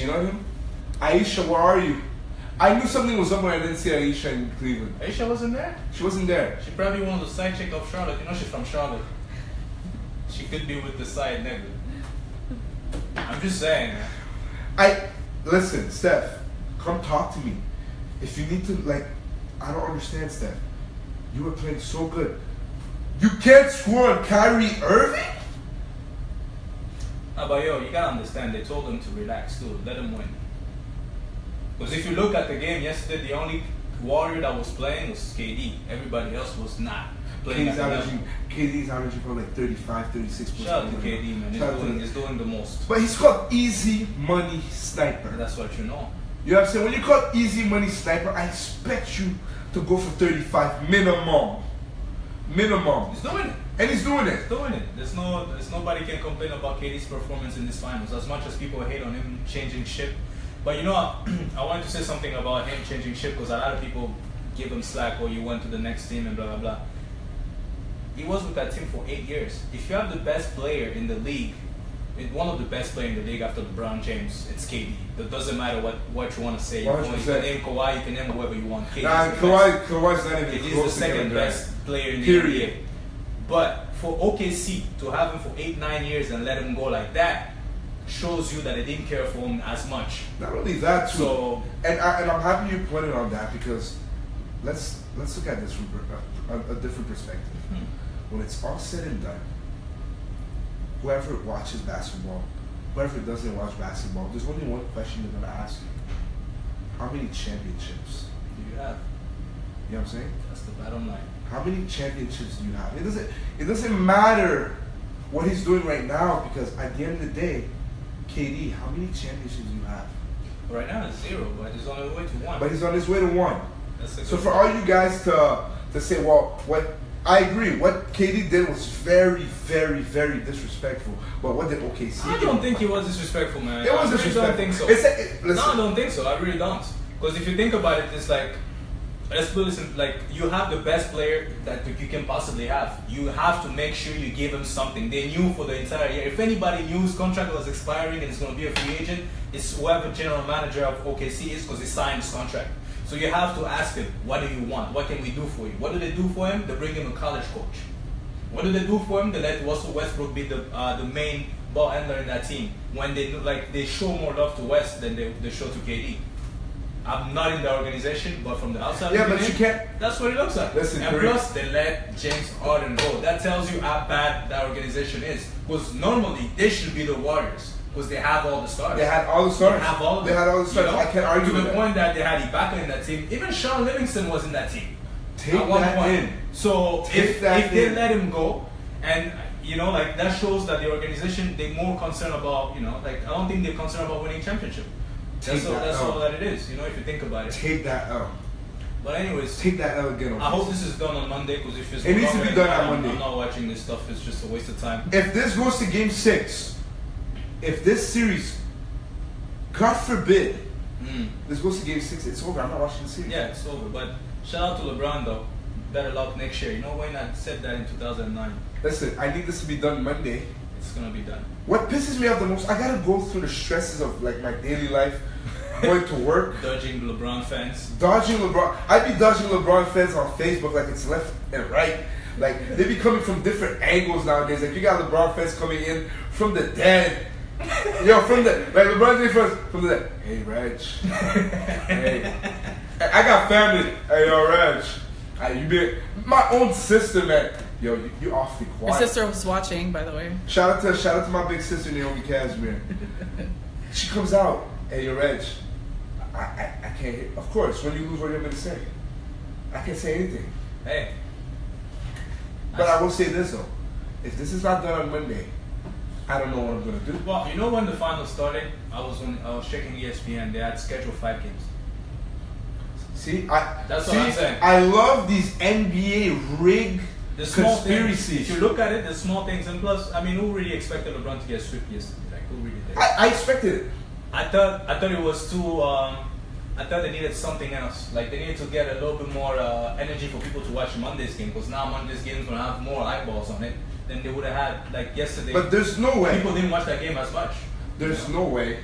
You know him? Aisha, where are you? I knew something was up when I didn't see Aisha in Cleveland. Aisha wasn't there? She wasn't there. She probably one of the side chick of Charlotte. You know she's from Charlotte. She could be with the side nigga. I'm just saying, man. Listen, Steph, come talk to me. If you need to, like, I don't understand, Steph. You were playing so good. You can't score on Kyrie Irving? But yo, you gotta understand, they told him to relax too, let him win. Because if you look at the game yesterday, the only Warrior that was playing was KD. Everybody else was not playing. KD's averaging for like 35, 36 points. Shout out to KD, man. He's doing the most. But he's called easy money sniper. That's what you know. You know what I'm saying? When you call easy money sniper, I expect you to go for 35 minimum. Minimum. He's doing it. And he's doing it. He's doing it. There's nobody can complain about KD's performance in this finals. As much as people hate on him changing ship. But you know, I wanted to say something about him changing ship because a lot of people give him slack, or you went to the next team and blah blah blah. He was with that team for 8 years. If you have the best player in the league, one of the best players in the league after LeBron James, it's KD. It doesn't matter what you want to say. You can name Kawhi, you can name whoever you want. Kawhi's not even KD close is the second best player in the NBA. But for OKC to have him for 8-9 years and let him go like that shows you that they didn't care for him as much. Not only that, too. So, and I'm happy you pointed on that, because let's look at this from a different perspective. When it's all said and done, whoever watches basketball, whoever doesn't watch basketball, there's only one question they're gonna ask you: how many championships do you have? You know what I'm saying? That's the bottom line. How many championships do you have? It doesn't matter what he's doing right now, because at the end of the day, KD, how many championships do you have? Right now it's 0, but he's on his way to 1. But he's on his way to 1. So for all you guys to say, well, I agree. What KD did was very, very, very disrespectful. But what did OKC do? I don't think he was disrespectful, man. It was disrespectful. I don't think so. No, I don't think so. I really don't. Because if you think about it, it's like, let's put this in, like, you have the best player that you can possibly have. You have to make sure you give him something. They knew for the entire year. If anybody knew his contract was expiring and he's going to be a free agent, it's whoever general manager of OKC is, because he signed his contract. So you have to ask him, what do you want? What can we do for you? What do they do for him? They bring him a college coach. What do they do for him? They let Russell Westbrook be the main ball handler in that team. When they show more love to West than they show to KD. I'm not in the organization, but from the outside, but you can't. That's what it looks like. Listen, and plus, they let James Harden go. That tells you how bad that organization is. Because normally they should be the Warriors, because they have all the stars. They had all the stars. They have all of them. They had all the stars. You know? I can't argue to with the that. point that they had Ibaka in that team. Even Sean Livingston was in that team. Take at one that point. in. So if they let him go, and you know, like, that shows that the organization, they're more concerned about, you know, like, I don't think they're concerned about winning championship. That's all that it is, you know, if you think about it. Take that L. But anyways, take that L again. I hope this is done on Monday, because if it's it needs to be done on Monday. I'm not watching this stuff. It's just a waste of time. If this goes to Game 6, if this series, God forbid, this goes to Game 6, it's over. I'm not watching the series. Yeah, it's over. But shout out to LeBron though. Better luck next year. You know, Wayne had said that in 2009. Listen, I need this to be done Monday. It's gonna be done. What pisses me off the most, I gotta go through the stresses of, like, my daily life, going to work. Dodging LeBron fans. Dodging LeBron. I be dodging LeBron fans on Facebook like it's left and right. Like, they be coming from different angles nowadays. Like, you got LeBron fans coming in from the dead. Yo, from the, like, LeBron James fans from the dead. Hey, Reg. Hey. I got family. Hey, yo, Reg. You be my own sister, man. Yo, you awfully quiet. Your sister was watching, by the way. Shout out to my big sister Naomi Casimir. She comes out. Hey, yo, Reg. I can't hear. Of course, when you lose, what are you going to say? I can't say anything. Hey. But I will say this though: if this is not done on Monday, I don't know what I'm going to do. Well, you know, when the finals started, I was checking ESPN. They had scheduled 5 games. See, that's what I'm saying. I love these NBA rig conspiracies. If you look at it, the small things, and plus, I mean, who really expected LeBron to get swept yesterday? Like, who really did? I expected it. I thought it was too. I thought they needed something else. Like, they needed to get a little bit more energy for people to watch Monday's game, because now Monday's game is gonna have more eyeballs on it than they would have had like yesterday. But there's no way people didn't watch that game as much. There's no way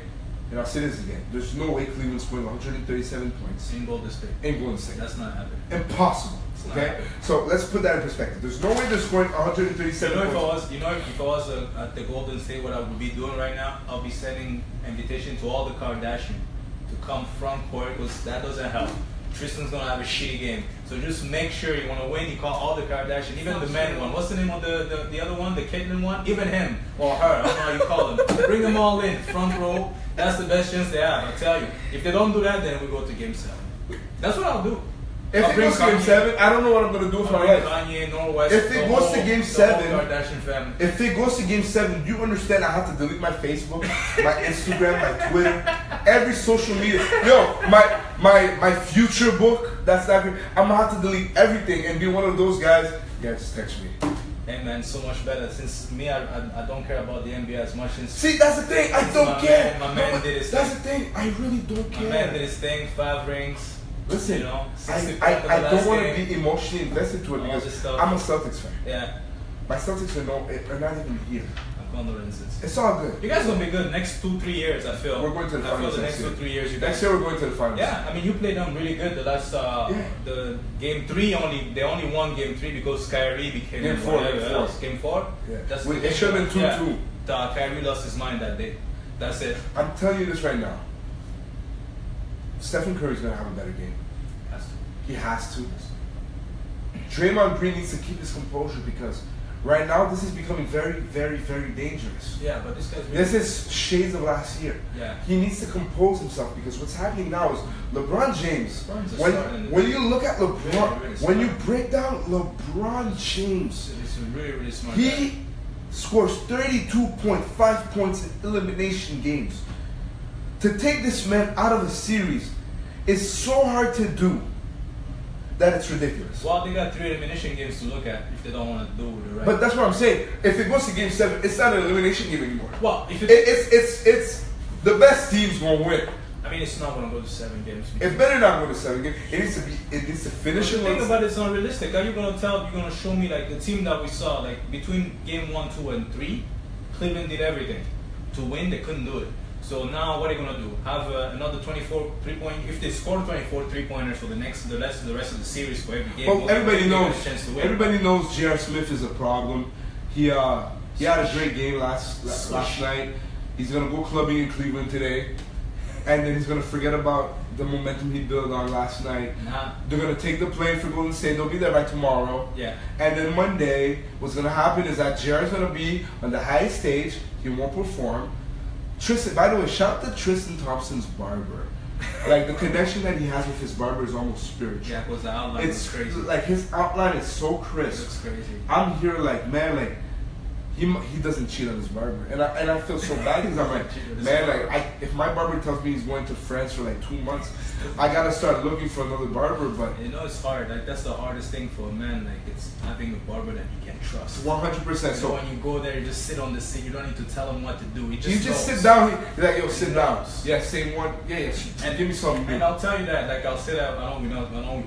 And I'll say this again. There's no way Cleveland's scoring 137 points. In Golden State. In Golden State. That's not happening. Impossible. Okay? So let's put that in perspective. There's no way they're scoring 137 points. If I was at the Golden State, what I would be doing right now, I'll be sending invitation to all the Kardashians to come front court, because that doesn't help. Tristan's gonna have a shitty game. So just make sure you wanna win, you call all the Kardashians, even the men one. What's the name of the other one? The Caitlyn one? Even him or her, I don't know how you call them. Bring them all in, front row. That's the best chance they have, I tell you. If they don't do that, then we go to game 7. That's what I'll do. If it goes to game 7, I don't know what I'm gonna do with my life. Kanye, Norwest, if it goes to game 7, if it goes to game 7, you understand I have to delete my Facebook, my Instagram, my Twitter, every social media. Yo, my future book, that's not good. I'm gonna have to delete everything and be one of those guys. Yeah, just text me. Hey man, so much better. Since me, I don't care about the NBA as much. See, that's the thing. I don't care. My man did his thing. That's the thing. I really don't care. My man did his thing. 5 rings. Listen, you know, I don't want to be emotionally invested to it because I'm a Celtics fan. Yeah. My Celtics are not even here. Condolences. It's all good. You guys gonna be good next 2-3 years. I feel. We're going to the finals. The next 2-3 years. Next year we're going to the finals. Yeah, I mean you played them really good. The last the game 3 they only won game 3 because Kyrie became game 4. Game 4. Yeah. That's it should have been 2-2. Yeah. Kyrie lost his mind that day. That's it. I'm telling you this right now. Stephen Curry's gonna have a better game. He has to. Draymond Green needs to keep his composure because right now this is becoming very, very, very dangerous. Yeah, but this is shades of last year. Yeah. He needs to compose himself because what's happening now is LeBron James. When you look at LeBron, when you break down LeBron James, it's really, really smart. He scores 32.5 points in elimination games. To take this man out of a series is so hard to do that it's ridiculous. Well, they got 3 elimination games to look at if they don't want to do it right. But that's what I'm saying. If it goes to game 7, it's not an elimination game anymore. Well, if it's the best teams gonna win. I mean, it's not gonna go to 7 games. It better not go to 7 games. It needs to finish. The thing about it's unrealistic. Are you gonna show me like the team that we saw like between game 1, 2, and 3? Cleveland did everything to win. They couldn't do it. So now what are they gonna do? Have another 24 3-point? If they score 24 3-pointers for the rest of the series for every game, well, everybody knows J.R. Smith is a problem. He had a great game last night. He's gonna go clubbing in Cleveland today, and then he's gonna forget about the momentum he built on last night. They're gonna take the plane for Golden State. They'll be there by tomorrow. Yeah. And then Monday, what's gonna happen is that J.R. is gonna be on the highest stage. He won't perform. Tristan, by the way, shout out to Tristan Thompson's barber. Like the connection that he has with his barber is almost spiritual. Yeah, because the outline is crazy. Like his outline is so crisp. It's crazy. I'm here like, man, like he doesn't cheat on his barber, and I feel so bad because I'm like, man, like if my barber tells me he's going to France for like 2 months, I gotta start looking for another barber. But you know it's hard. Like that's the hardest thing for a man. Like it's having a barber that you can trust. 100%. So when you go there, you just sit on the seat. You don't need to tell him what to do. You just sit down. He's like, yo, sit down. Yeah, same one. Yeah. And give me something. And I'll tell you that. Like I'll sit there. I know we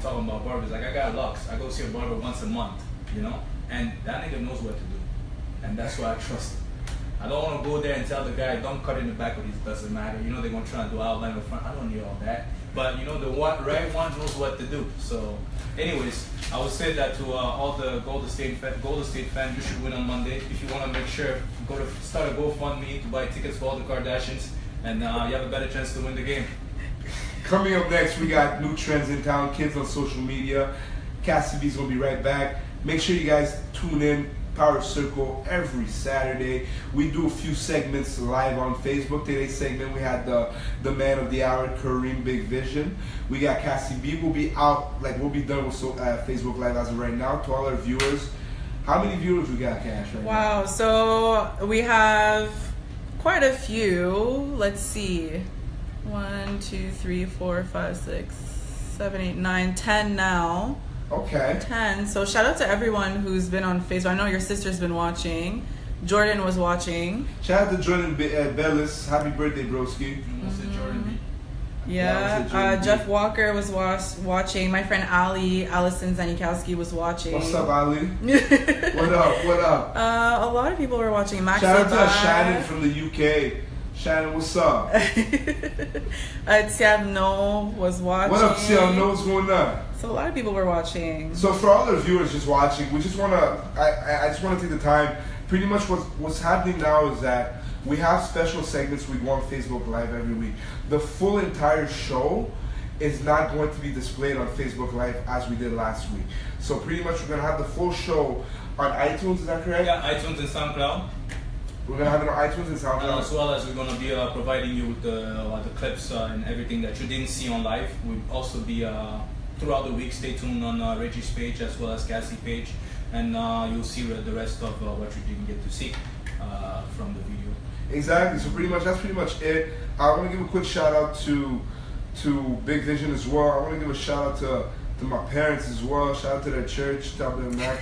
talking about barbers. Like I got locks. I go see a barber once a month. You know, and that nigga knows what to do. And that's why I trust him. I don't want to go there and tell the guy, don't cut in the back of these, doesn't matter. You know they're going to try to do outline in front. I don't need all that. But you know the right one knows what to do. So anyways, I would say that to all the Golden State fans, you should win on Monday. If you want to make sure, start a GoFundMe to buy tickets for all the Kardashians. And you have a better chance to win the game. Coming up next, we got new trends in town, kids on social media. Cassie B's going to be right back. Make sure you guys tune in. Power Circle every Saturday. We do a few segments live on Facebook. Today's segment we had the man of the hour, Karim Big Vision. We got Cassie B. We'll be done with Facebook Live as of right now. To all our viewers, how many viewers we got, Cash? Right wow, now? So we have quite a few. Let's see, 1, 2, 3, 4, 5, 6, 7, 8, 9, 10 now. Okay. 10. So shout out to everyone who's been on Facebook. I know your sister's been watching. Jordan was watching. Shout out to Jordan Bellis. Happy birthday, broski. Jordan. Yeah. Jeff Walker was watching. My friend Allison Zanikowski was watching. What's up, Ali? What up? A lot of people were watching. Max shout out to Shannon from the UK. Shannon, what's up? Tiano was watching. What up, Tiano? What's going on? So a lot of people were watching. So for all the viewers just watching, we just wanna, I just wanna take the time. Pretty much what's happening now is that we have special segments we go on Facebook Live every week. The full entire show is not going to be displayed on Facebook Live as we did last week. So pretty much we're gonna have the full show on iTunes. Is that correct? Yeah, iTunes and SoundCloud. We're gonna have it on iTunes and SoundCloud. As well as we're gonna be providing you with the clips and everything that you didn't see on live. We'll also be throughout the week. Stay tuned on Reggie's page as well as Cassie's page, and you'll see the rest of what you didn't get to see from the video. Exactly. So pretty much that's pretty much it. I want to give a quick shout out to Big Vision as well. I want to give a shout out to my parents as well. Shout out to their church, top of the neck.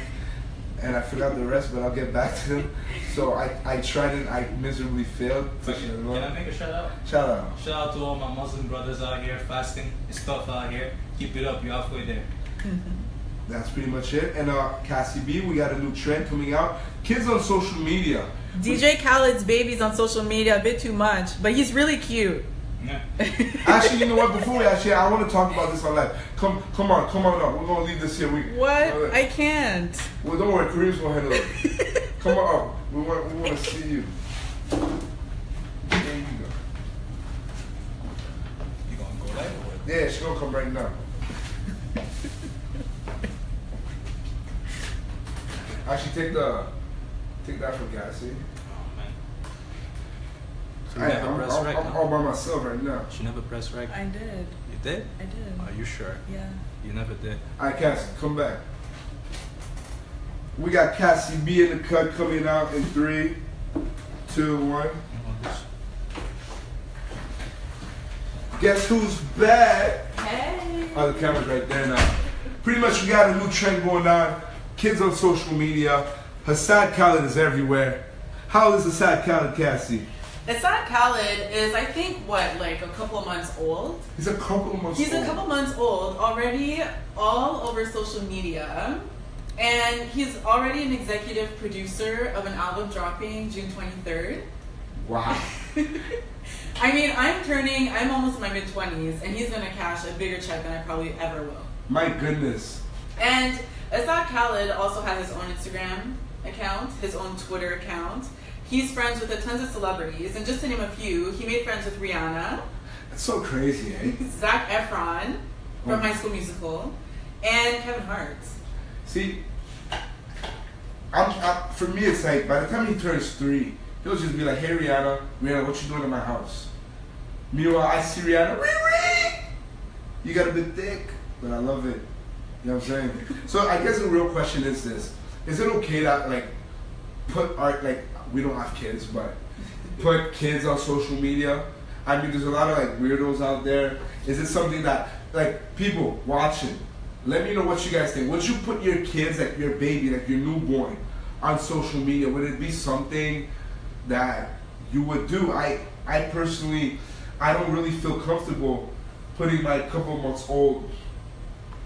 And I forgot the rest, but I'll get back to them. So I tried and I miserably failed. Can I make a shout out? Shout out. Shout out to all my Muslim brothers out here fasting. It's tough out here. Keep it up. You're halfway there. That's pretty much it. And Cassie B, we got a new trend coming out. Kids on social media. DJ Khaled's baby's on social media a bit too much, but he's really cute. Yeah. Actually, you know what? Before we I want to talk about this on live. Come on up. We're gonna leave this here. What? I can't. Well, don't worry. Karim's gonna handle it. Come on up. We want to see you. There you go. You gonna go live or what? Yeah, she's gonna come right now. Actually, take that for Cassie. I'm all by myself right now. She never pressed rec. I did. You did? I did. Are you sure? Yeah. You never did. Alright, Cassie, come back. We got Cassie B in the cut coming out in 3, 2, 1. Guess who's back? Hey. Oh, the camera's right there now. Pretty much we got a new trend going on. Kids on social media. Hassan Khaled is everywhere. How old is Hassan Khaled, Cassie? Hassan Khaled is, I think, like a couple of months old? He's a couple of months old. He's a couple months old, already all over social media. And he's already an executive producer of an album dropping June 23rd. Wow. I mean, I'm almost in my mid-20s, and he's going to cash a bigger check than I probably ever will. My goodness. And Hassan Khaled also has his own Instagram account, his own Twitter account. He's friends with tons of celebrities, and just to name a few, he made friends with Rihanna. That's so crazy, eh? Zac Efron from High School Musical, and Kevin Hart. See, for me, it's like, by the time he turns 3, he'll just be like, hey, Rihanna, what you doing in my house? Meanwhile, I see Rihanna, you got a bit thick, but I love it. You know what I'm saying? So I guess the real question is this. Is it okay that, like, put art, like, we don't have kids, but put kids on social media? I mean, there's a lot of, like, weirdos out there. Is it something that, like, people watching, let me know what you guys think. Would you put your kids, like your baby, like your newborn, on social media? Would it be something that you would do? I personally, I don't really feel comfortable putting my couple months old.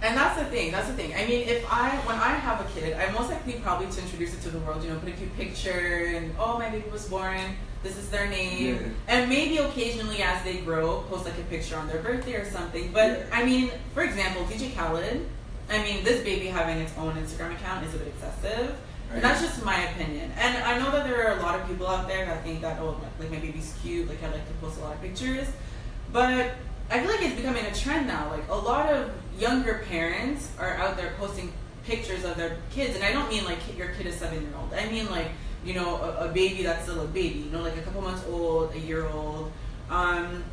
And that's the thing. I mean, when I have a kid, I'm most likely probably to introduce it to the world, put a cute picture and, oh, my baby was born, this is their name. Yeah. And maybe occasionally as they grow, post like a picture on their birthday or something. But yeah. I mean, for example, DJ Khaled, I mean, this baby having its own Instagram account is a bit excessive. And that's just my opinion. And I know that there are a lot of people out there that think that, oh, like my baby's cute, like I like to post a lot of pictures. But I feel like it's becoming a trend now. Like a lot of younger parents are out there posting pictures of their kids. And I don't mean like your kid is 7-year-old. I mean like, a baby that's still a baby, like a couple months old, a year old. And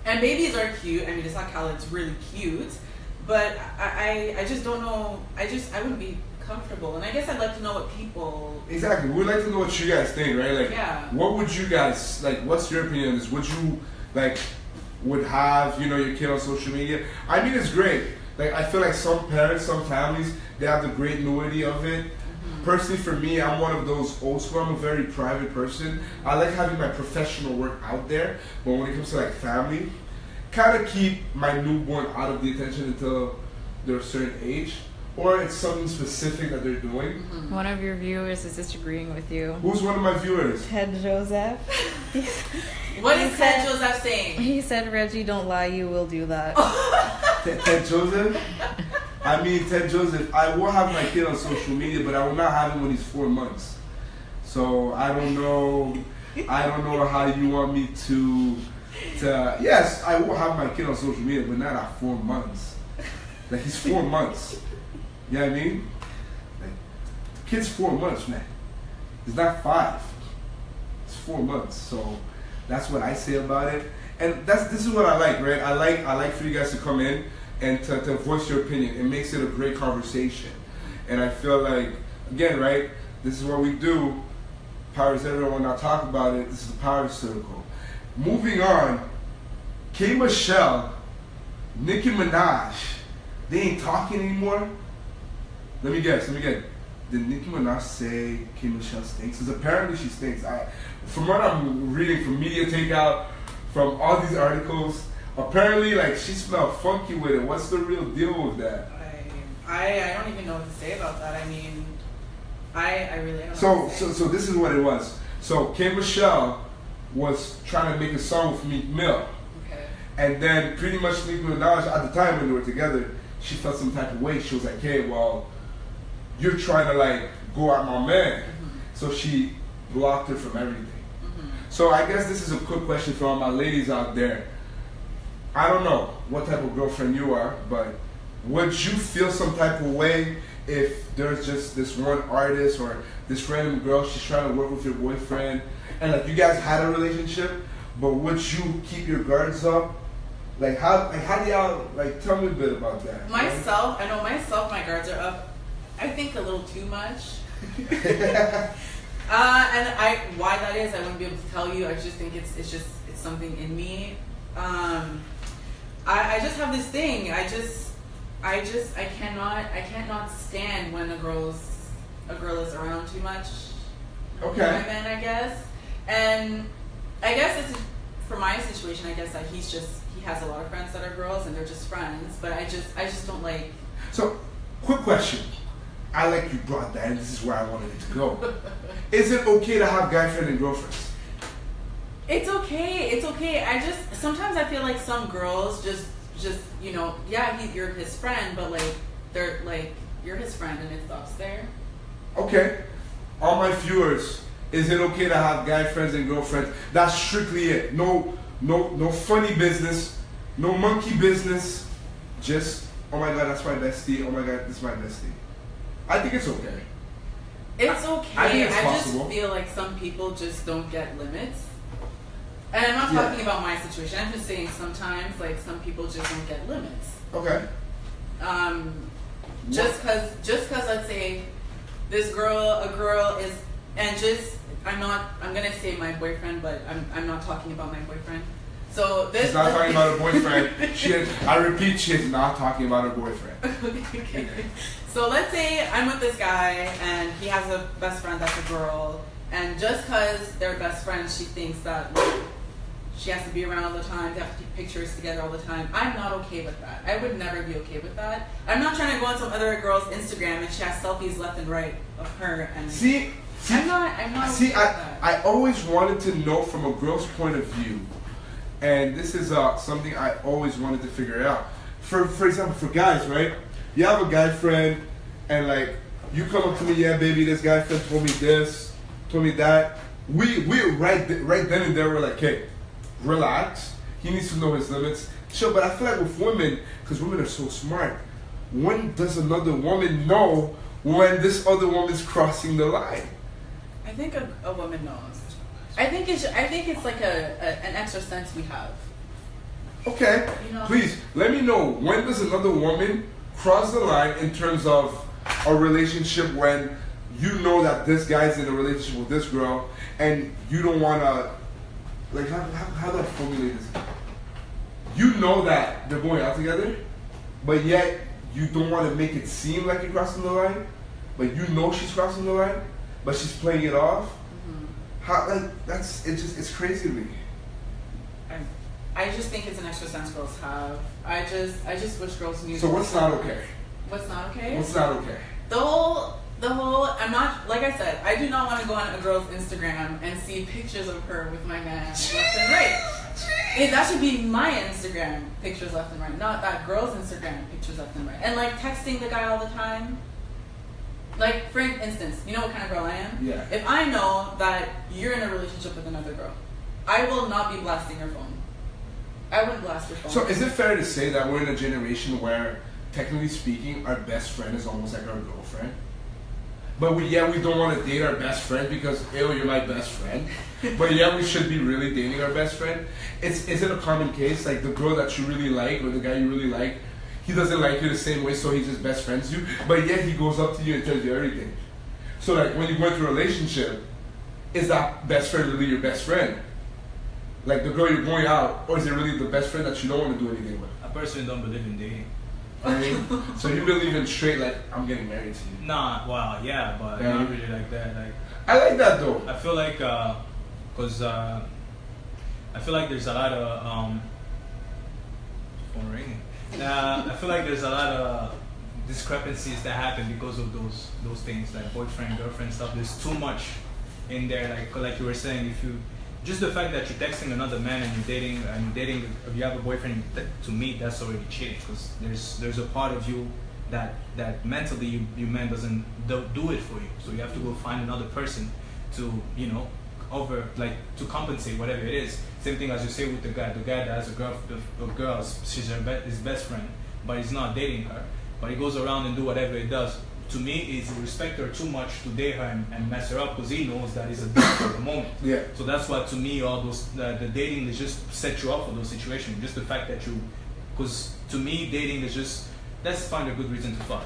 babies are cute. I mean, it's not Khaled's really cute. But I just don't know. I wouldn't be comfortable. And I guess I'd like to know what people... Exactly. We'd like to know what you guys think, right? Like, yeah. What would you guys, like, what's your opinion on this? Would you, like, would have, your kid on social media? I mean, it's great. Like, I feel like some parents, some families, they have the great nudity of it. Mm-hmm. Personally, for me, I'm one of those old school. I'm a very private person. I like having my professional work out there. But when it comes to, like, family, kind of keep my newborn out of the attention until they're a certain age. or it's something specific that they're doing. Mm-hmm. One of your viewers is disagreeing with you. Who's one of my viewers? Ted Joseph. What is Ted Joseph saying? He said, Reggie, don't lie, you will do that. Ted Joseph? I mean, Ted Joseph, I will have my kid on social media, but I will not have him when he's 4 months. So I don't know how you want me to yes, I will have my kid on social media, but not at 4 months. Like, he's 4 months. You know what I mean? Like, the kid's 4 months, man. It's not 5. It's 4 months. So that's what I say about it. And this is what I like, right? I like for you guys to come in and to voice your opinion. It makes it a great conversation. And I feel like, again, right, this is what we do. Powers everyone, when I talk about it, this is the Power Circle. Moving on, K. Michelle, Nicki Minaj, they ain't talking anymore. Let me guess. Did Nicki Minaj say K. Michelle stinks? Because apparently she stinks. From what I'm reading from Media Takeout, from all these articles, apparently like she smelled funky with it. What's the real deal with that? I don't even know what to say about that. I mean, I really don't know. So this is what it was. So K. Michelle was trying to make a song with Meek Mill. Okay. And then pretty much Nicki Minaj, at the time when they were together, she felt some type of way. She was like, hey, well, you're trying to like go at my man. Mm-hmm. So she blocked her from everything. Mm-hmm. So I guess this is a quick question for all my ladies out there. I don't know what type of girlfriend you are, but would you feel some type of way if there's just this one artist or this random girl, she's trying to work with your boyfriend, and like you guys had a relationship, but would you keep your guards up? Like how do y'all, like, tell me a bit about that. Myself, right? I know myself, my guards are up, I think a little too much. And why that is, I wouldn't be able to tell you. I just think it's something in me. I just have this thing. I cannot stand when a girl is around too much. Okay. Women, I guess. And I guess it's, for my situation, I guess that he has a lot of friends that are girls and they're just friends, but I just don't like. So, quick question. I like you brought that, and this is where I wanted it to go. Is it okay to have guy friends and girlfriends? It's okay. Sometimes I feel like some girls just you know, yeah, you're his friend, but like they're like you're his friend and it stops there. Okay. All my viewers, is it okay to have guy friends and girlfriends? That's strictly it. No funny business, no monkey business. Just, oh my God, that's my bestie. Oh my God, this is my bestie. I think it's okay. It's okay. I think it's I possible. just feel like some people just don't get limits. And I'm not talking about my situation. I'm just saying sometimes, like, some people just don't get limits. Okay. Just cause let's say a girl is, and just, I'm gonna say my boyfriend, but I'm not talking about my boyfriend. So this. She's not talking about her boyfriend. I repeat, she is not talking about her boyfriend. Okay. So let's say I'm with this guy and he has a best friend that's a girl, and just cause they're best friends, she thinks that she has to be around all the time, they have to take pictures together all the time. I'm not okay with that. I would never be okay with that. I'm not trying to go on some other girl's Instagram and she has selfies left and right of her. And I'm not okay with that. I always wanted to know from a girl's point of view, and this is something I always wanted to figure out. For example, for guys, right? You have a guy friend, and like you come up to me, yeah, baby, this guy friend told me this, told me that. We right then and there we're like, hey, relax. He needs to know his limits. Sure, but I feel like with women, because women are so smart, when does another woman know when this other woman's crossing the line? I think a woman knows. I think it's like an extra sense we have. Okay, you know? Please let me know, when does another woman cross the line in terms of a relationship, when you know that this guy's in a relationship with this girl and you don't want to, like, how do I formulate this? You know that they're going out together, but yet you don't want to make it seem like you're crossing the line, but you know she's crossing the line, but she's playing it off. Mm-hmm. How, like, it's crazy to me. I just think it's an extra sense girls have. I just wish girls knew. So what's not okay? What's not okay? What's not okay? The whole, I'm not, like I said, I do not want to go on a girl's Instagram and see pictures of her with my man left and right. That should be my Instagram, pictures left and right, not that girl's Instagram, pictures left and right. And like texting the guy all the time. Like, for instance, you know what kind of girl I am? Yeah. If I know that you're in a relationship with another girl, I will not be blasting your phone. I wouldn't blast your phone. So is it fair to say that we're in a generation where, technically speaking, our best friend is almost like our girlfriend? But we don't want to date our best friend because, ew, you're my best friend. But yeah, we should be really dating our best friend. Is it a common case, like the girl that you really like or the guy you really like, he doesn't like you the same way, so he just best friends you, but yet he goes up to you and tells you everything. So like when you go into a relationship, is that best friend really your best friend? Like the girl you're going out, or is it really the best friend that you don't want to do anything with? I personally don't believe in dating. I mean, so you believe in straight, like, I'm getting married to you? Nah, well, yeah, but not really like that. Like, I like that though. I feel like, cause I feel like there's a lot of phone ringing. I feel like there's a lot of discrepancies that happen because of those things, like boyfriend, girlfriend stuff. There's too much in there, like you were saying. If you just the fact that you're texting another man and you're dating, if you have a boyfriend, to me that's already cheating, because there's a part of you that mentally you man doesn't do it for you. So you have to go find another person to to compensate whatever it is. Same thing as you say with the guy that has a girl, she's his best friend, but he's not dating her, but he goes around and do whatever he does. To me, is respect her too much to date her and mess her up, because he knows that he's a dick for the moment. Yeah. So that's why, to me, all those the dating is just set you up for those situations. Just the fact that because to me, dating is just, let's find a good reason to fuck.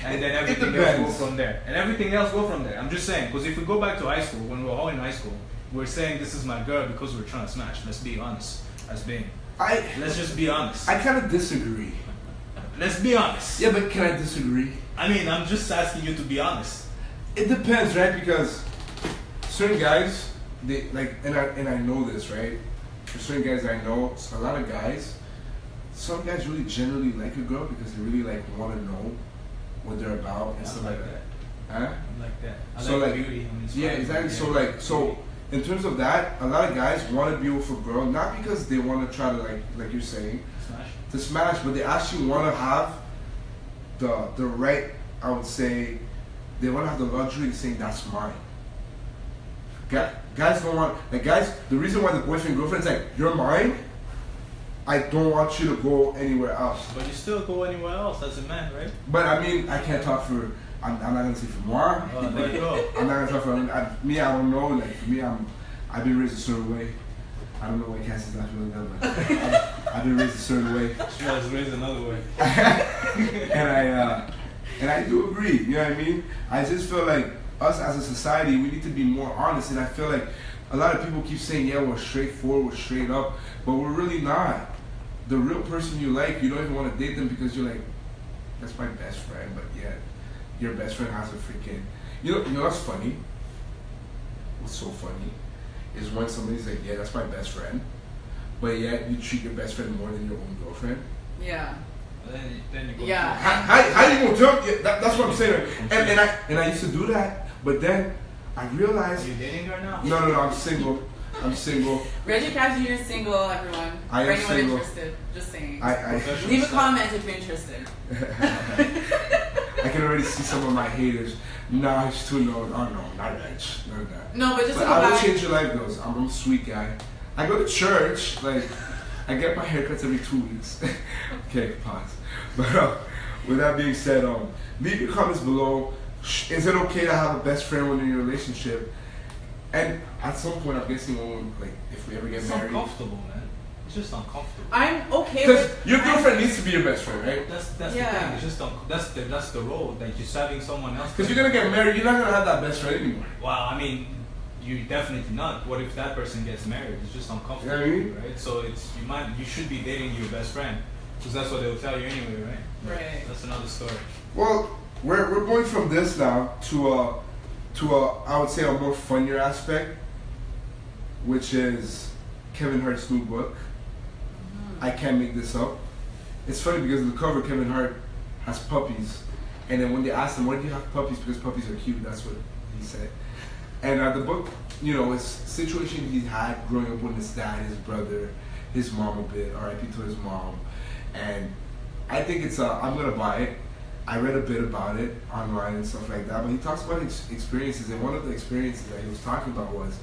And then everything else go from there. And everything else go from there. I'm just saying, because if we go back to high school, when we were all in high school, we're saying this is my girl because we're trying to smash. Let's be honest. Let's just be honest. I kind of disagree. Let's be honest. Yeah, but can I disagree? I mean, I'm just asking you to be honest. It depends, right? Because certain guys, they like, and I know this, right? For certain guys I know, a lot of guys, some guys really generally like a girl because they really like want to know what they're about and stuff like that. Huh? I like that. I so like like beauty. yeah, exactly. So in terms of that, a lot of guys want to be with a girl not because they want to try to like you're saying, to smash, but they actually want to have the right, I would say, they want to have the luxury of saying that's mine. Guys don't want, like guys, the reason why the boyfriend girlfriend's like, you're mine, I don't want you to go anywhere else. But you still go anywhere else as a man, right? But I mean, I can't talk for, I'm not going to say for moi. There you go. I'm not going to talk for, me, I don't know, like for me, I've been raised a certain way. I don't know why Cassie's not feeling that, but I've been raised a certain way. She was raised another way. and I do agree, you know what I mean? I just feel like us as a society, we need to be more honest, and I feel like a lot of people keep saying, yeah, we're straightforward, we're straight up, but we're really not. The real person you like, you don't even want to date them because you're like, that's my best friend, but yeah, your best friend has a freaking, you know what's funny? What's so funny is when somebody's like, yeah, that's my best friend, but yet you treat your best friend more than your own girlfriend. Yeah. Then you go. Yeah. How you gonna tell? Yeah, that's what I'm saying. And I used to do that, but then I realized. Are you dating her now? No, I'm single. I'm single. Reggie Cash, you're single, everyone. I am For anyone single. interested, just saying. I Leave a comment if you're interested. I can already see some of my haters. Nah, it's too low. Oh no, not rich. None of that. No, but just But to go I will back. change your life, though. I'm a sweet guy. I go to church. Like, I get my haircuts every 2 weeks. Okay, pause. But with that being said, leave your comments below. Is it okay to have a best friend when you're in a relationship? And at some point, I'm guessing when, like, if we ever get It's married. uncomfortable, man. It's just uncomfortable. I'm okay Because with. your girlfriend needs to be your best friend, right? That's Yeah. the thing. It's just that's the role that you're having someone else. Because you're gonna get married, you're not gonna have that best friend anymore. Well, I mean, you definitely not. What if that person gets married? It's just uncomfortable, You know what I mean? right? So you should be dating your best friend, because that's what they'll tell you anyway, right? Right. That's another story. Well, we're going from this now to a I would say a more funnier aspect, which is Kevin Hart's new book. I Can't Make This Up. it's funny because in the cover, Kevin Hart has puppies. And then when they asked him, why do you have puppies? Because puppies are cute. That's what he said. And the book, you know, it's situation he had growing up with his dad, his brother, his mom a bit, R.I.P. to his mom. And I think it's, I'm going to buy it. I read a bit about it online and stuff like that. But he talks about his experiences. And one of the experiences that he was talking about was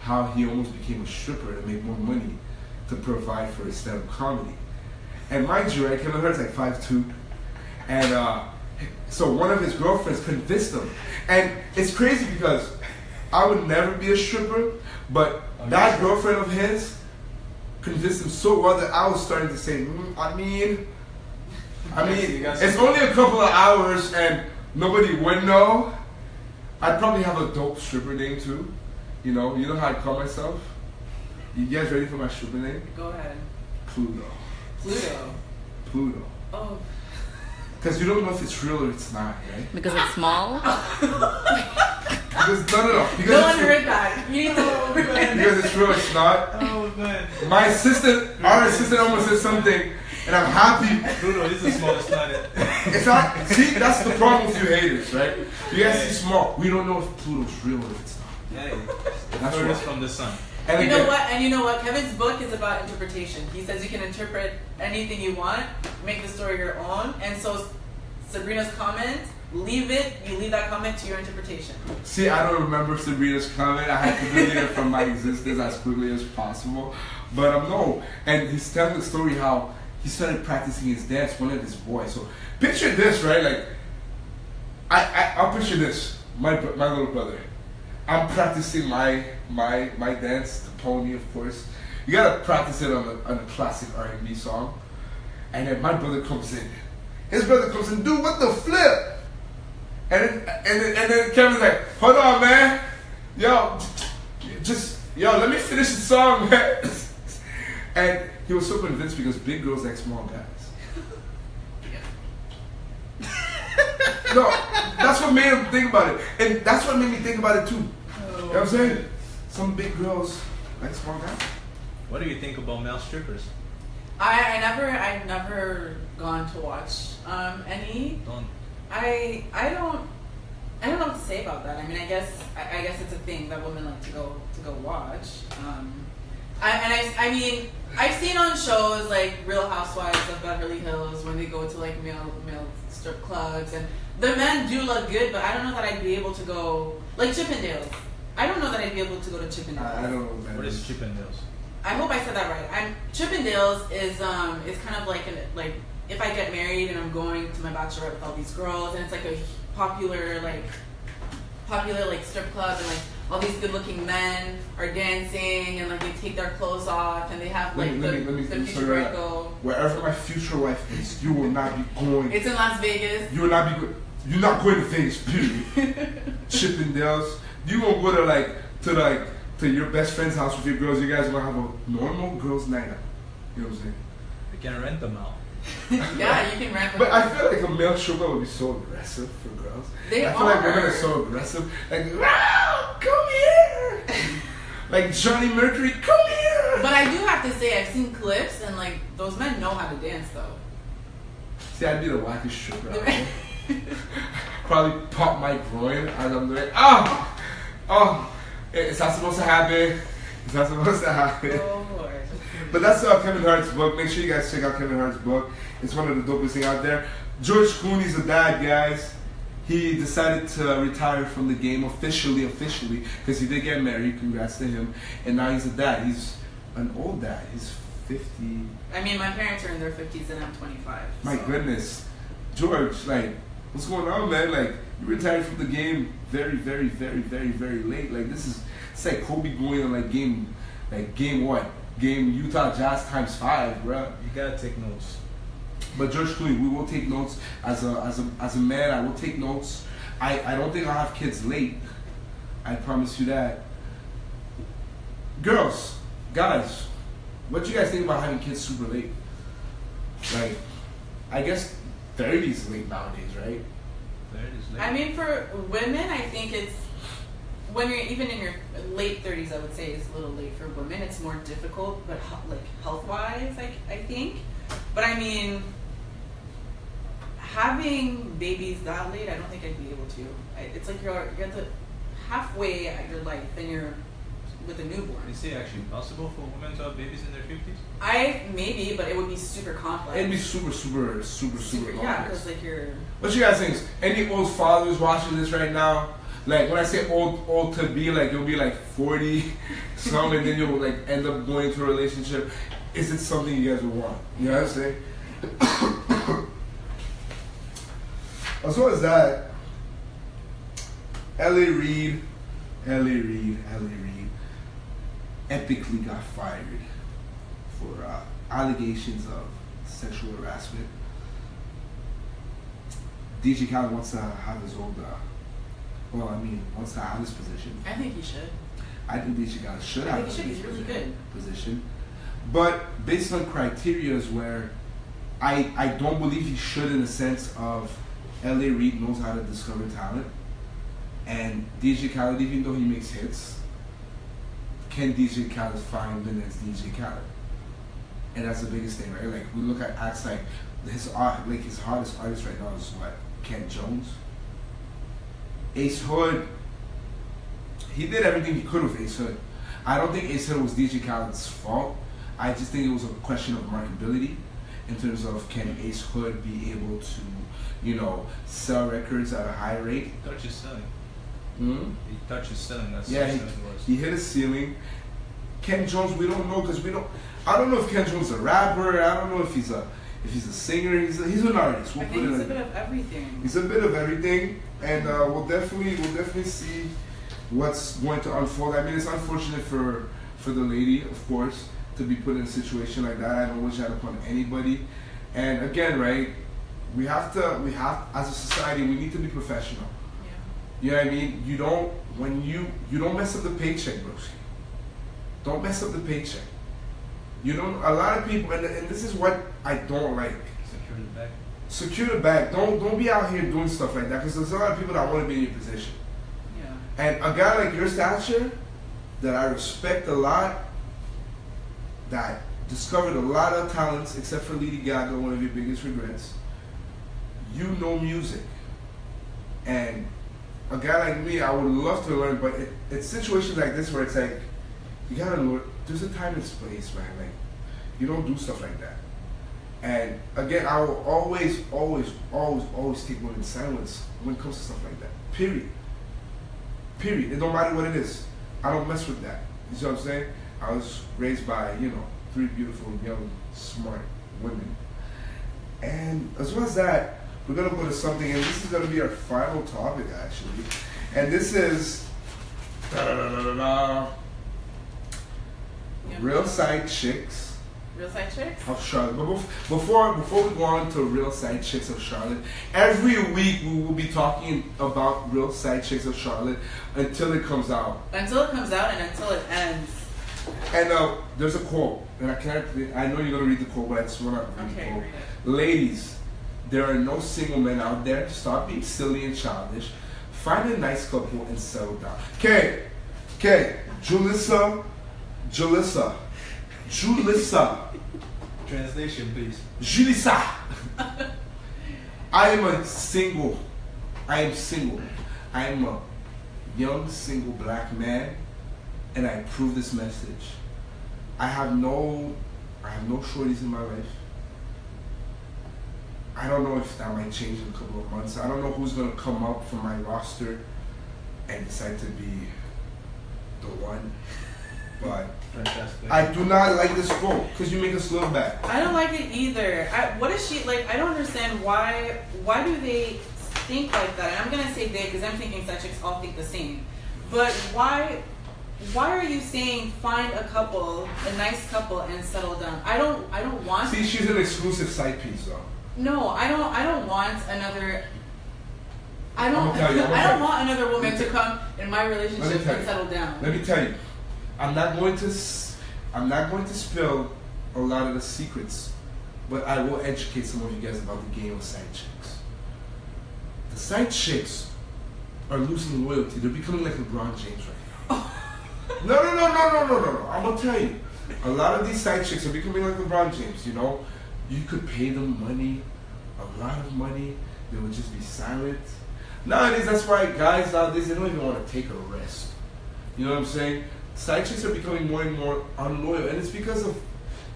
how he almost became a stripper to make more money to provide for his stand-up comedy. And mind you, right, Kevin Hart's like 5'2". And so one of his girlfriends convinced him. And it's crazy because I would never be a stripper, but that girlfriend of his convinced him so well that I was starting to say, I mean, it's only a couple of hours and nobody would know. I'd probably have a dope stripper name too. You know how I call myself? You guys ready for my stripper name? Go ahead. Pluto. Pluto. Oh. Because you don't know if it's real or it's not, right? Because it's small? Because, no. Because no one heard that. You need to because it's real, it's not. Oh, man. Our assistant almost said something, and I'm happy. Pluto is the smallest planet. It's not. See, that's the problem with you haters, right? You guys see small. We don't know if Pluto's real or if it's not. Yeah, that's furthest from the sun. And you know what? Kevin's book is about interpretation. He says you can interpret anything you want, make the story your own. And so Sabrina's comment, you leave that comment to your interpretation. See, I don't remember Sabrina's comment. I had to delete it from my existence as quickly as possible. But no. And he's telling the story how he started practicing his dance, one of his boys. So picture this, right? Like, I'll picture this. My little brother. I'm practicing my dance, the pony, of course. You gotta practice it on a classic R&B song. And then my brother comes in. His brother comes in, dude, what the flip? And then Kevin's like, hold on, man. Yo, let me finish the song, man. And he was so convinced because big girls like small guys. No, that's what made him think about it. And that's what made me think about it too. You know what I'm saying? Some big girls like small guys. What do you think about male strippers? I've never gone to watch any. I don't know what to say about that. I mean, I guess it's a thing that women like to go watch. I mean, I've seen on shows like Real Housewives of Beverly Hills when they go to like male strip clubs, and the men do look good, but I don't know that I'd be able to go like Chippendales. I don't know that I'd be able to go to Chippendales. I don't know what is Chippendales. I hope I said that right. Chippendales is kind of like if I get married and I'm going to my bachelorette with all these girls, and it's like a popular strip club, and like all these good-looking men are dancing, and like they take their clothes off, and they have like the future bride go. Wherever my future wife is, you will not be going. It's in Las Vegas. You will not be. You're not going to Vegas, period. Chippendales. You won't go to your best friend's house with your girls. You guys want to have a normal girls' night out. You know what I'm saying? You can rent them out. Yeah, you can rent them. But I feel like a male stripper would be so aggressive for girls. I feel like women are so aggressive. Like, wow, come here. Like Johnny Mercury, come here. But I do have to say, I've seen clips, and like those men know how to dance, though. See, I'd be the wackest stripper out there. Probably pop my groin as I'm doing. Oh, it's not supposed to happen. It's not supposed to happen. Oh Lord. But that's Kevin Hart's book. Make sure you guys check out Kevin Hart's book. It's one of the dopest things out there. George Clooney's a dad, guys. He decided to retire from the game officially, because he did get married. Congrats to him. And now he's a dad. He's an old dad. He's 50. I mean, my parents are in their 50s and I'm 25. My goodness. George, like, what's going on, man? Like, you retired from the game very, very, very, very, very late. Like, it's like Kobe going on game what? Game Utah Jazz times 5, bro. You gotta take notes. But George Clooney, we will take notes. As a man, I will take notes. I don't think I'll have kids late. I promise you that. Girls, guys, what do you guys think about having kids super late? Like, I guess 30 is late nowadays, right? 30 is late. I mean, for women, I think it's when you're even in your late 30s, I would say is a little late for women. It's more difficult, but like health-wise, I think. But I mean, having babies that late, I don't think I'd be able to. It's like you're at the halfway at your life, and you're with a newborn. Is it actually possible for women to have babies in their 50s? Maybe, but it would be super complex. It'd be super complex. Yeah, because like you're. What you guys think? Any old fathers watching this right now? Like when I say old to be, like you'll be like 40, some, and then you'll like end up going into a relationship. Is it something you guys would want? You know what I'm saying? As well as that, L.A. Reid epically got fired for allegations of sexual harassment. DJ Khaled wants to have his own, wants to have his position. I think he should. I think DJ Khaled should have his He's really good. position. But based on criteria where I don't believe he should, in the sense of L.A. Reid knows how to discover talent. And DJ Khaled, even though he makes hits, can DJ Khaled find the next DJ Khaled? And that's the biggest thing, right? Like we look at acts like his hottest artist right now is what? Ken Jones. Ace Hood. He did everything he could with Ace Hood. I don't think Ace Hood was DJ Khaled's fault. I just think it was a question of marketability in terms of can Ace Hood be able to, sell records at a high rate. He touches selling. He touches selling. That's he hit a ceiling. Ken Jones, we don't know because I don't know if Ken Jones is a rapper. I don't know if he's a singer. He's an artist. I think he's a bit of everything. He's a bit of everything, and we'll definitely see what's going to unfold. I mean, it's unfortunate for the lady, of course, to be put in a situation like that. I don't wish that upon anybody. And again, right, we have as a society, we need to be professional. Yeah. You know what I mean? You don't mess up the paycheck, broski. Don't mess up the paycheck. A lot of people, and this is what I don't like. Secure the bag. Secure the bag. Don't be out here doing stuff like that, because there's a lot of people that want to be in your position. Yeah. And a guy like your stature, that I respect a lot, that discovered a lot of talents, except for Lady Gaga, one of your biggest regrets. You know music. And a guy like me, I would love to learn, but it's situations like this where it's like, you gotta learn. There's a time and place, man. Like, you don't do stuff like that. And again, I will always take women's silence when it comes to stuff like that. Period. It don't matter what it is. I don't mess with that. You see what I'm saying? I was raised by, 3 beautiful, young, smart women. And as well as that, we're gonna go to something, and this is gonna be our final topic, actually. And this is real side chicks. Real side chicks? Of Charlotte. But before we go on to real side chicks of Charlotte, every week we will be talking about real side chicks of Charlotte until it comes out. Until it comes out and until it ends. And there's a quote, and I know you're gonna read the quote, but I just wanna read the quote. Read it. Ladies, there are no single men out there. Stop being silly and childish. Find a nice couple and settle down. Okay, Julissa. Translation, please. Julissa. I am single. I am a young, single black man, and I approve this message. I have no shorties in my life. I don't know if that might change in a couple of months. I don't know who's gonna come up from my roster and decide to be the one. But fantastic. I do not like this quote because you make us look bad. I don't like it either. What is she like? I don't understand why do they think like that? And I'm gonna say they because I'm thinking side chicks all think the same. But why are you saying find a couple, a nice couple, and settle down? I don't want. See, she's an exclusive side piece, though. No, I don't want another. I don't want another woman to come in my relationship and settle down. Let me tell you, I'm not going to spill a lot of the secrets, but I will educate some of you guys about the game of side chicks. The side chicks are losing loyalty. They're becoming like LeBron James right now. No. I'm gonna tell you, a lot of these side chicks are becoming like LeBron James. You could pay them money. a lot of money, they would just be silent. Nowadays, that's why guys nowadays, they don't even want to take a risk. You know what I'm saying? Side chicks are becoming more and more unloyal, and it's because of,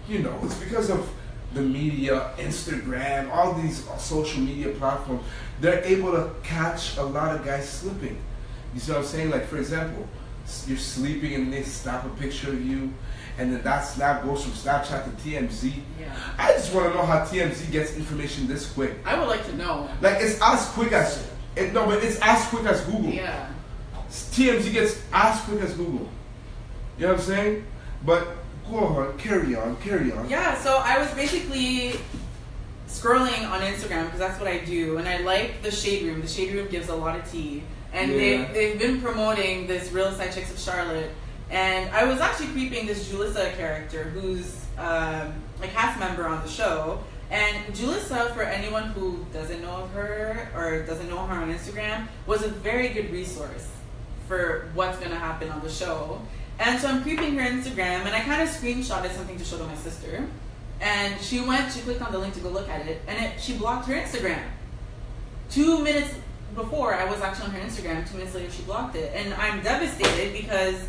it's because of the media, Instagram, all these social media platforms. They're able to catch a lot of guys slipping. You see what I'm saying? Like, for example, you're sleeping and they snap a picture of you, and then that snap goes from Snapchat to TMZ. Yeah. I just want to know how TMZ gets information this quick. I would like to know. Like, it's as quick as but it's as quick as Google. Yeah. TMZ gets as quick as Google. You know what I'm saying? But go on, carry on. Yeah, so I was basically scrolling on Instagram because that's what I do, and I like the Shade Room. The Shade Room gives a lot of tea, and they've been promoting this Real Side Chicks of Charlotte, and I was actually creeping this Julissa character who's a cast member on the show. And Julissa, for anyone who doesn't know of her or doesn't know her on Instagram, was a very good resource for what's going to happen on the show. And so I'm creeping her Instagram, and I kind of screenshotted something to show to my sister. And she clicked on the link to go look at it, and she blocked her Instagram. 2 minutes before, I was actually on her Instagram. 2 minutes later, she blocked it. And I'm devastated because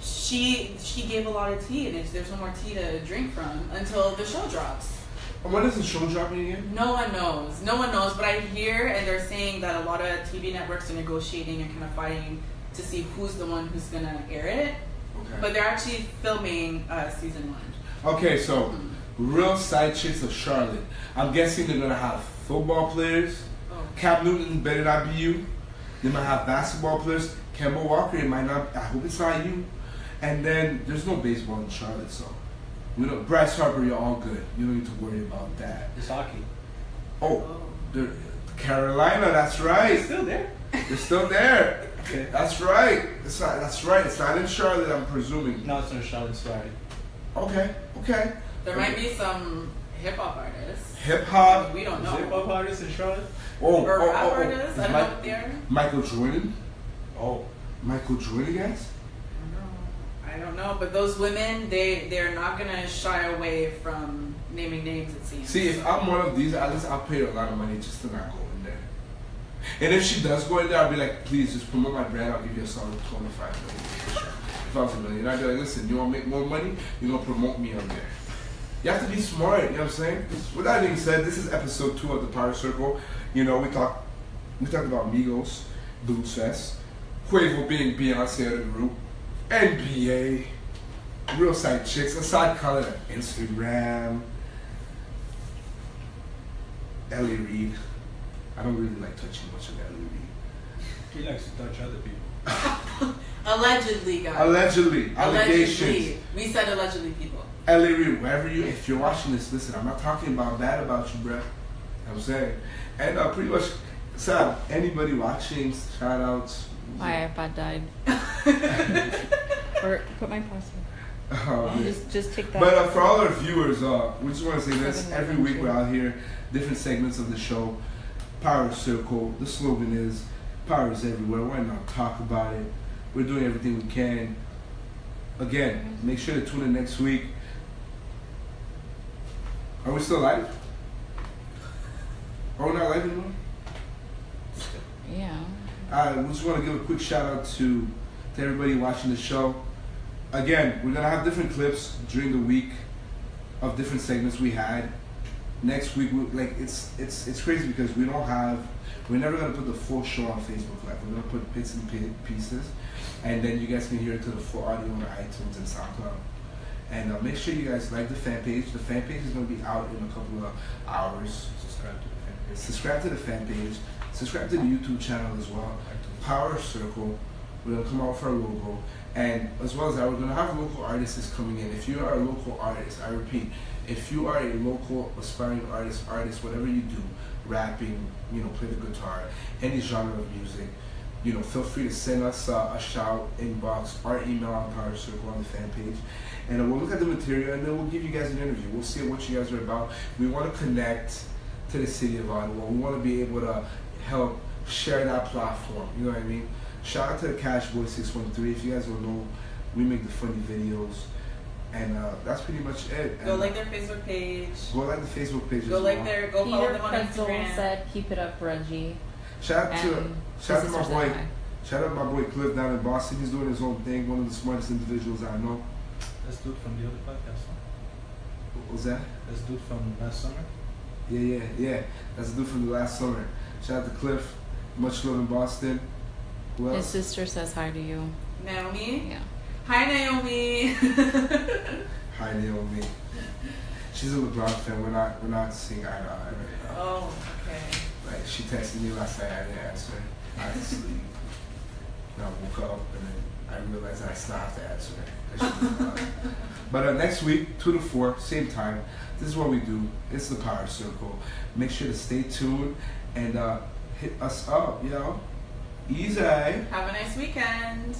she gave a lot of tea, and there's no more tea to drink from until the show drops. And when is the show dropping again? No one knows, but I hear, and they're saying that a lot of TV networks are negotiating and kind of fighting to see who's the one who's gonna air it. Okay. But they're actually filming season 1. Okay, so Real Side Chicks of Charlotte. I'm guessing they're gonna have football players. Oh. Cam Newton better not be you. They might have basketball players. Kemba Walker, it might not. I hope it's not you. And then there's no baseball in Charlotte, so Bryce Harper, you're all good. You don't need to worry about that. It's hockey. Oh. Carolina, that's right. They're still there. They're still there. Okay. That's right. That's right. It's not in Charlotte, I'm presuming. No, it's not in Charlotte. It's right. Okay. There might be some hip hop artists. Hip hop. We don't know. Hip hop artists in Charlotte. Or rap artists. I don't know what they are. Michael Jordan. Oh, Michael Jordan, guys. I don't know, but those women, they're not gonna shy away from naming names, it seems. See, if I'm one of these, at least I'll pay her a lot of money just to not go in there. And if she does go in there, I'll be like, please just promote my brand. I'll give you a solid $25 million. If I was $1 million, I'd be like, listen, you want to make more money? You're gonna promote me on there. You have to be smart. You know what I'm saying? With that being said, this is episode 2 of the Power Circle. We talked about Migos, BLUESFEST, Quavo being Beyonce of the group. NBA, Real Side Chicks, let's start calling it Instagram, Ellie Reed. I don't really like touching much of Ellie Reed. He likes to touch other people. Allegedly, guys. Allegedly. Allegations. We said allegedly, people. Ellie Reed, if you're watching this, listen, I'm not talking bad about you, bruh. You know what I'm saying? And pretty much, Sam, anybody watching, shout outs. My iPad died. Or put my password. Just take that. But for all our viewers, we just want to say this. Every week we're out here, different segments of the show. Power Circle. The slogan is, power is everywhere. Why not talk about it? We're doing everything we can. Again, make sure to tune in next week. Are we still live? Are we not live anymore? Yeah. We just want to give a quick shout out to everybody watching the show. Again, we're gonna have different clips during the week of different segments we had. Next week, it's crazy because we're never gonna put the full show on Facebook Live. We're gonna put bits and pieces, and then you guys can hear it to the full audio on iTunes and SoundCloud. And make sure you guys like the fan page. The fan page is gonna be out in a couple of hours. Subscribe to the fan page. Subscribe to the YouTube channel as well. Power Circle. We're going to come out with our logo. And as well as that, we're going to have local artists coming in. If you are a local artist, I repeat, if you are a local aspiring artist, whatever you do, rapping, play the guitar, any genre of music, feel free to send us a shout, inbox, or email on Power Circle on the fan page. And we'll look at the material and then we'll give you guys an interview. We'll see what you guys are about. We want to connect to the city of Ottawa. We want to be able to help share that platform. You know what I mean? Shout out to the Cash Boy 613. If you guys don't know, we make the funny videos. And that's pretty much it. Go like their Facebook page. Go like the Facebook page. Go like their. Go follow them on Instagram. Said, "Keep it up, Reggie." Shout out to my boy. Shout out my boy Cliff down in Boston. He's doing his own thing. One of the smartest individuals I know. That's dude from the other podcast. What was that? That's dude from last summer. Yeah. That's the dude from the last summer. Shout out to Cliff. Much love in Boston. Who else? His sister says hi to you. Naomi. Yeah. Hi, Naomi. Hi, Naomi. She's a LeBron fan. We're not seeing eye to eye right now. Oh, okay. Like, she texted me last night. I didn't answer. I had to sleep. And I woke up and then I realized I still have to answer her. But next week, 2 to 4, same time. This is what we do. It's the Power Circle. Make sure to stay tuned and hit us up, yo. Easy. Have a nice weekend.